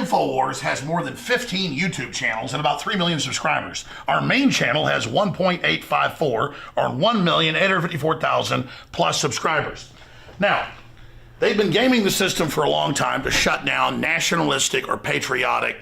InfoWars has more than 15 YouTube channels and about 3 million subscribers. Our main channel has 1.854 or 1,854,000 plus subscribers. Now, they've been gaming the system for a long time to shut down nationalistic or patriotic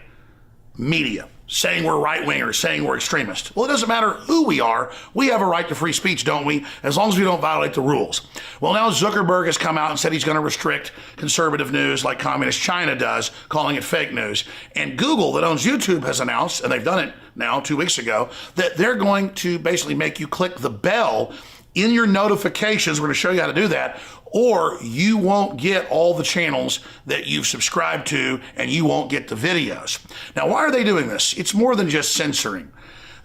media, saying we're right-wingers, saying we're extremists. Well, it doesn't matter who we are. We have a right to free speech, don't we? As long as we don't violate the rules. Well, now Zuckerberg has come out and said he's going to restrict conservative news like communist China does, calling it fake news. And Google, that owns YouTube, has announced, and they've done it now 2 weeks ago, that they're going to basically make you click the bell in your notifications. We're going to show you how to do that, or you won't get all the channels that you've subscribed to and you won't get the videos. Now, why are they doing this? It's more than just censoring.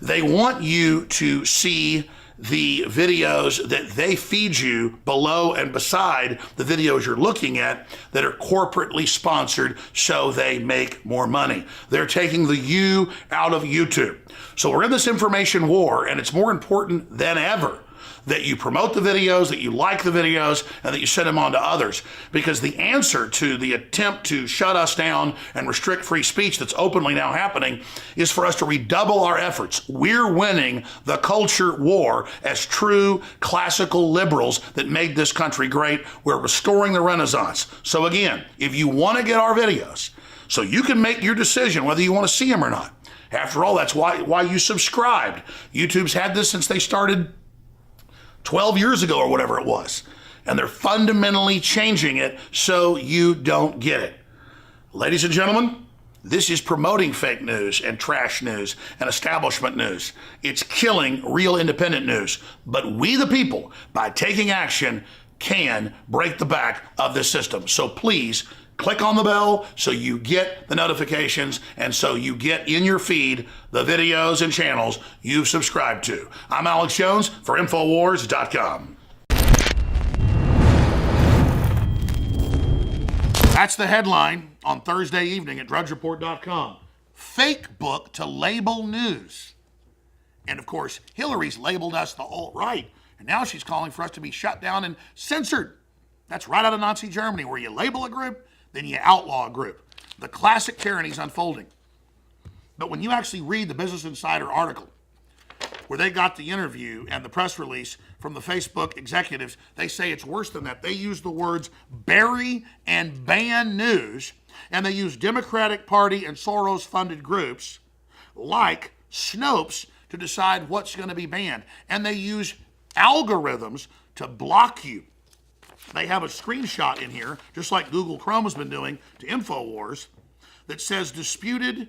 They want you to see the videos that they feed you below and beside the videos you're looking at that are corporately sponsored so they make more money. They're taking the you out of YouTube. So we're in this information war, and it's more important than ever that you promote the videos, that you like the videos, and that you send them on to others. Because the answer to the attempt to shut us down and restrict free speech that's openly now happening is for us to redouble our efforts. We're winning the culture war as true classical liberals that made this country great. We're restoring the Renaissance. So again, if you want to get our videos, so you can make your decision whether you want to see them or not. After all, that's why you subscribed. YouTube's had this since they started 12 years ago or whatever it was. And they're fundamentally changing it so you don't get it. Ladies and gentlemen, this is promoting fake news and trash news and establishment news. It's killing real independent news. But we the people, by taking action, can break the back of this system. So please, click on the bell so you get the notifications and so you get in your feed the videos and channels you've subscribed to. I'm Alex Jones for Infowars.com. That's the headline on Thursday evening at DrudgeReport.com. Fake book to label news. And of course, Hillary's labeled us the alt-right, and now she's calling for us to be shut down and censored. That's right out of Nazi Germany, where you label a group, then you outlaw a group. The classic tyranny's unfolding. But when you actually read the Business Insider article, where they got the interview and the press release from the Facebook executives, they say it's worse than that. They use the words bury and ban news, and they use Democratic Party and Soros-funded groups like Snopes to decide what's going to be banned. And they use algorithms to block you. They have a screenshot in here, just like Google Chrome has been doing to InfoWars, that says disputed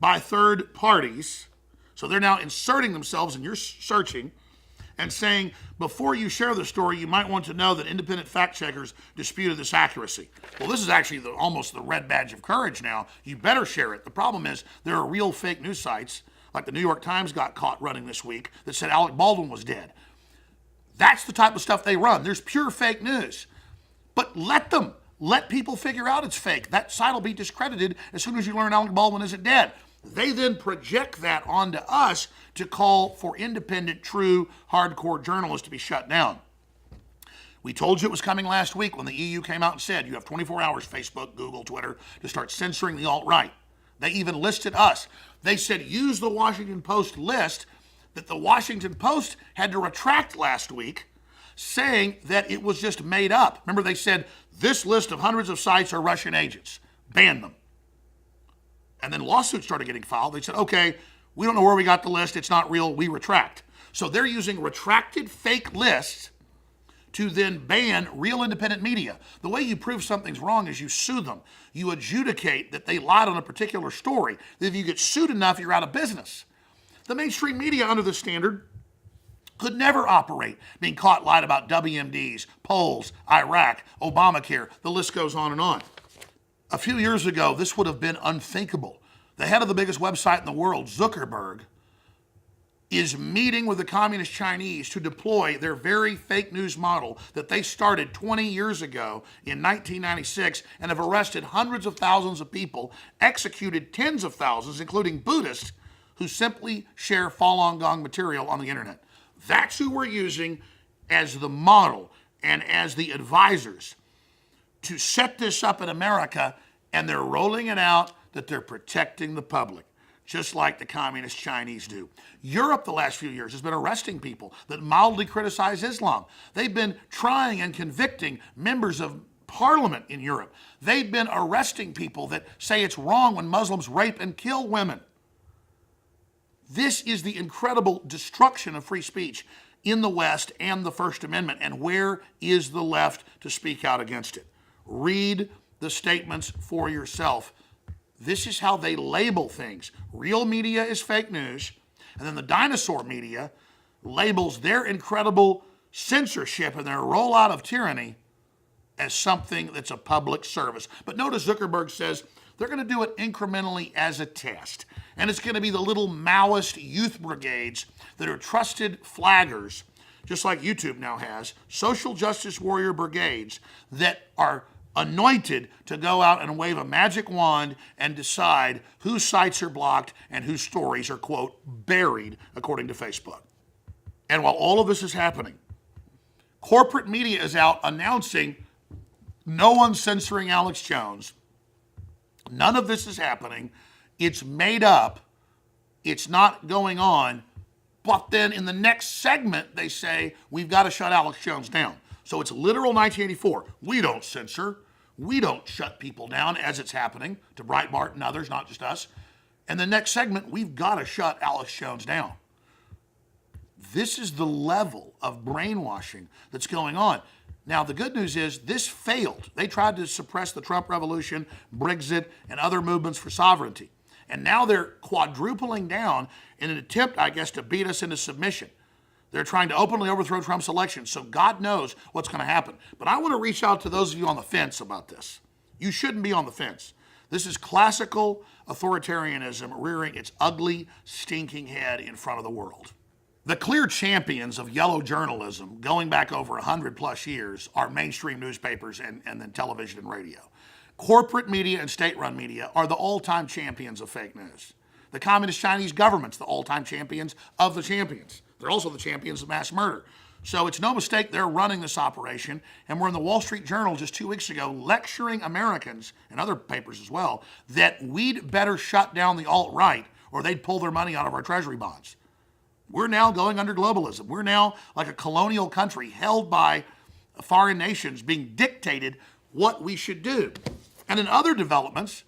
by third parties. So they're now inserting themselves in your searching and saying, before you share the story, you might want to know that independent fact checkers disputed this accuracy. Well, this is actually almost the red badge of courage now. You better share it. The problem is there are real fake news sites, like the New York Times got caught running this week, that said Alec Baldwin was dead. That's the type of stuff they run. There's pure fake news. But let people figure out it's fake. That site will be discredited as soon as you learn Alec Baldwin isn't dead. They then project that onto us to call for independent, true, hardcore journalists to be shut down. We told you it was coming last week when the EU came out and said, you have 24 hours, Facebook, Google, Twitter, to start censoring the alt-right. They even listed us. They said, use the Washington Post list that the Washington Post had to retract last week, saying that it was just made up. Remember, they said, this list of hundreds of sites are Russian agents. Ban them. And then lawsuits started getting filed. They said, okay, we don't know where we got the list. It's not real. We retract. So they're using retracted fake lists to then ban real independent media. The way you prove something's wrong is you sue them. You adjudicate that they lied on a particular story. If you get sued enough, you're out of business. The mainstream media under this standard could never operate, being caught lied about WMDs, polls, Iraq, Obamacare, the list goes on and on. A few years ago, this would have been unthinkable. The head of the biggest website in the world, Zuckerberg, is meeting with the communist Chinese to deploy their very fake news model that they started 20 years ago in 1996 and have arrested hundreds of thousands of people, executed tens of thousands, including Buddhists, who simply share Falun Gong material on the internet. That's who we're using as the model and as the advisors to set this up in America, and they're rolling it out that they're protecting the public, just like the communist Chinese do. Europe, the last few years, has been arresting people that mildly criticize Islam. They've been trying and convicting members of parliament in Europe. They've been arresting people that say it's wrong when Muslims rape and kill women. This is the incredible destruction of free speech in the West and the First Amendment. And where is the left to speak out against it? Read the statements for yourself. This is how they label things. Real media is fake news, and then the dinosaur media labels their incredible censorship and their rollout of tyranny as something that's a public service. But notice Zuckerberg says they're going to do it incrementally as a test. And it's going to be the little Maoist youth brigades that are trusted flaggers, just like YouTube now has, social justice warrior brigades that are anointed to go out and wave a magic wand and decide whose sites are blocked and whose stories are, quote, buried, according to Facebook. And while all of this is happening, corporate media is out announcing no one's censoring Alex Jones. None of this is happening. It's made up. It's not going on. But then in the next segment, they say, we've got to shut Alex Jones down. So it's literal 1984. We don't censor. We don't shut people down as it's happening to Breitbart and others, not just us. And the next segment, we've got to shut Alex Jones down. This is the level of brainwashing that's going on. Now, the good news is this failed. They tried to suppress the Trump revolution, Brexit, and other movements for sovereignty. And now they're quadrupling down in an attempt, I guess, to beat us into submission. They're trying to openly overthrow Trump's election, so God knows what's going to happen. But I want to reach out to those of you on the fence about this. You shouldn't be on the fence. This is classical authoritarianism rearing its ugly, stinking head in front of the world. The clear champions of yellow journalism, going back over 100 plus years, are mainstream newspapers and then television and radio. Corporate media and state-run media are the all-time champions of fake news. The communist Chinese government's the all-time champions of the champions. They're also the champions of mass murder. So it's no mistake they're running this operation, and we're in the Wall Street Journal just 2 weeks ago lecturing Americans, and other papers as well, that we'd better shut down the alt-right or they'd pull their money out of our treasury bonds. We're now going under globalism. We're now like a colonial country held by foreign nations being dictated what we should do. And in other developments,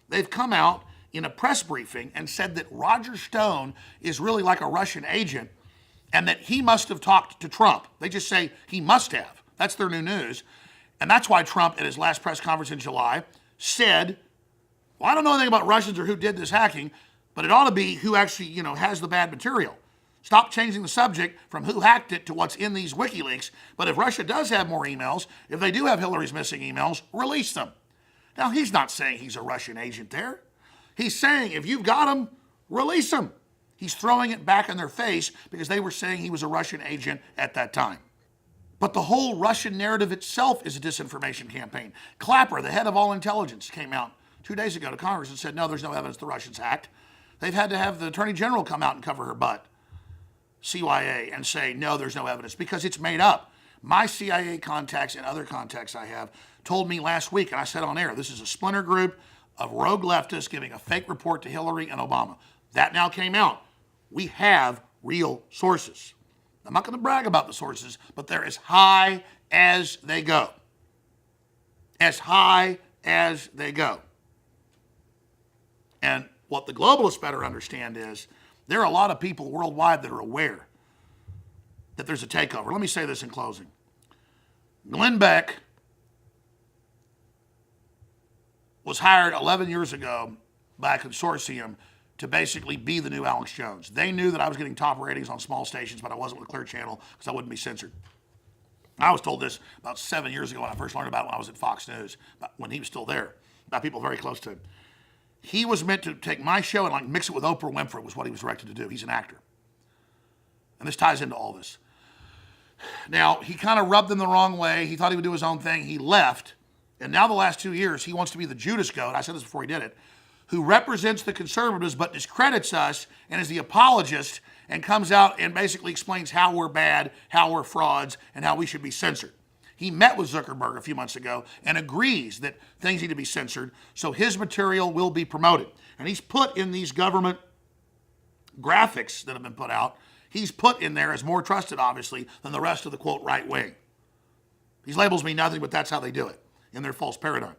they've come out in a press briefing and said that Roger Stone is really like a Russian agent and that he must have talked to Trump. They just say he must have. That's their new news. And that's why Trump, at his last press conference in July, said, well, I don't know anything about Russians or who did this hacking, but it ought to be who actually, has the bad material. Stop changing the subject from who hacked it to what's in these WikiLeaks. But if Russia does have more emails, if they do have Hillary's missing emails, release them. Now, he's not saying he's a Russian agent there. He's saying if you've got them, release them. He's throwing it back in their face because they were saying he was a Russian agent at that time. But the whole Russian narrative itself is a disinformation campaign. Clapper, the head of all intelligence, came out 2 days ago to Congress and said, no, there's no evidence the Russians hacked. They've had to have the Attorney General come out and cover her butt, CYA, and say, no, there's no evidence, because it's made up. My CIA contacts and other contacts I have told me last week, and I said on air, this is a splinter group of rogue leftists giving a fake report to Hillary and Obama. That now came out. We have real sources. I'm not going to brag about the sources, but they're as high as they go. As high as they go. And what the globalists better understand is there are a lot of people worldwide that are aware that there's a takeover. Let me say this in closing. Glenn Beck was hired 11 years ago by a consortium to basically be the new Alex Jones. They knew that I was getting top ratings on small stations, but I wasn't with Clear Channel because I wouldn't be censored. I was told this about 7 years ago when I first learned about it when I was at Fox News, when he was still there, by people very close to him. He was meant to take my show and mix it with Oprah Winfrey, was what he was directed to do. He's an actor. And this ties into all this. Now, he kind of rubbed them the wrong way. He thought he would do his own thing. He left. And now the last 2 years, he wants to be the Judas goat. I said this before he did it. Who represents the conservatives but discredits us and is the apologist and comes out and basically explains how we're bad, how we're frauds, and how we should be censored. He met with Zuckerberg a few months ago and agrees that things need to be censored, so his material will be promoted. And he's put in these government graphics that have been put out, he's put in there as more trusted, obviously, than the rest of the, quote, right wing. These labels mean nothing, but that's how they do it in their false paradigm.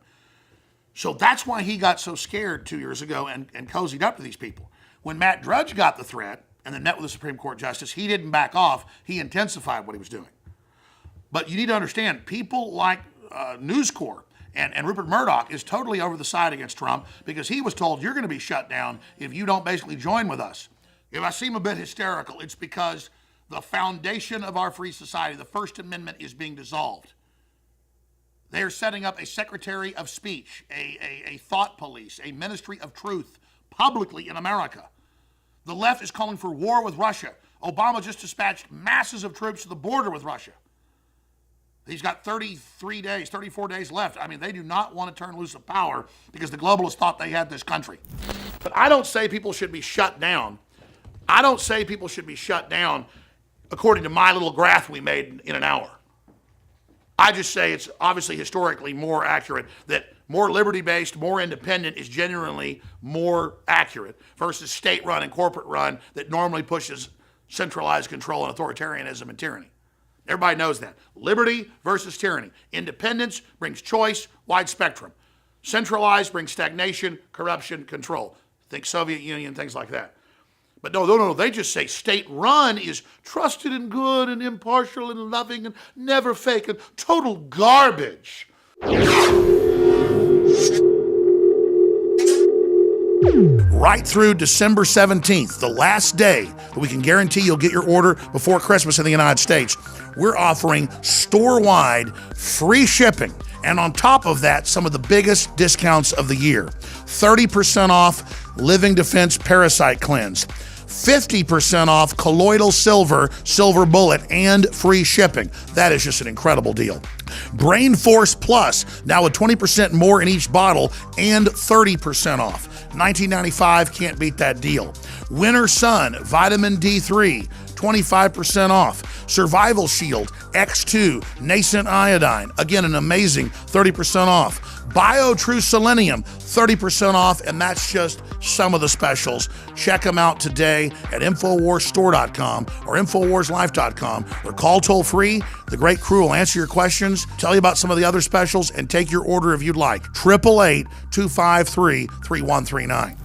So that's why he got so scared 2 years ago and cozied up to these people. When Matt Drudge got the threat and then met with the Supreme Court justice, he didn't back off. He intensified what he was doing. But you need to understand, people like News Corp and Rupert Murdoch is totally over the side against Trump because he was told, you're going to be shut down if you don't basically join with us. If I seem a bit hysterical, it's because the foundation of our free society, the First Amendment, is being dissolved. They are setting up a Secretary of Speech, a thought police, a Ministry of Truth publicly in America. The left is calling for war with Russia. Obama just dispatched masses of troops to the border with Russia. He's got 34 days left. I mean, they do not want to turn loose of power because the globalists thought they had this country. But I don't say people should be shut down. I don't say people should be shut down according to my little graph we made in an hour. I just say it's obviously historically more accurate that more liberty-based, more independent is genuinely more accurate versus state-run and corporate-run that normally pushes centralized control and authoritarianism and tyranny. Everybody knows that. Liberty versus tyranny. Independence brings choice, wide spectrum. Centralized brings stagnation, corruption, control. Think Soviet Union, things like that. But no, they just say state-run is trusted and good and impartial and loving and never fake and total garbage. Right through December 17th, the last day that we can guarantee you'll get your order before Christmas in the United States, we're offering store-wide free shipping. And on top of that, some of the biggest discounts of the year. 30% off Living Defense Parasite Cleanse. 50% off colloidal silver bullet, and free shipping. That is just an incredible deal. Brain Force Plus, now with 20% more in each bottle and 30% off. $19.95, can't beat that deal. Winter Sun, Vitamin D3, 25% off. Survival Shield, X2, Nascent Iodine, again, an amazing 30% off. BioTrue Selenium, 30% off, and that's just some of the specials. Check them out today at InfoWarsStore.com or InfoWarsLife.com or call toll free. The great crew will answer your questions, tell you about some of the other specials, and take your order if you'd like. 888-253-3139.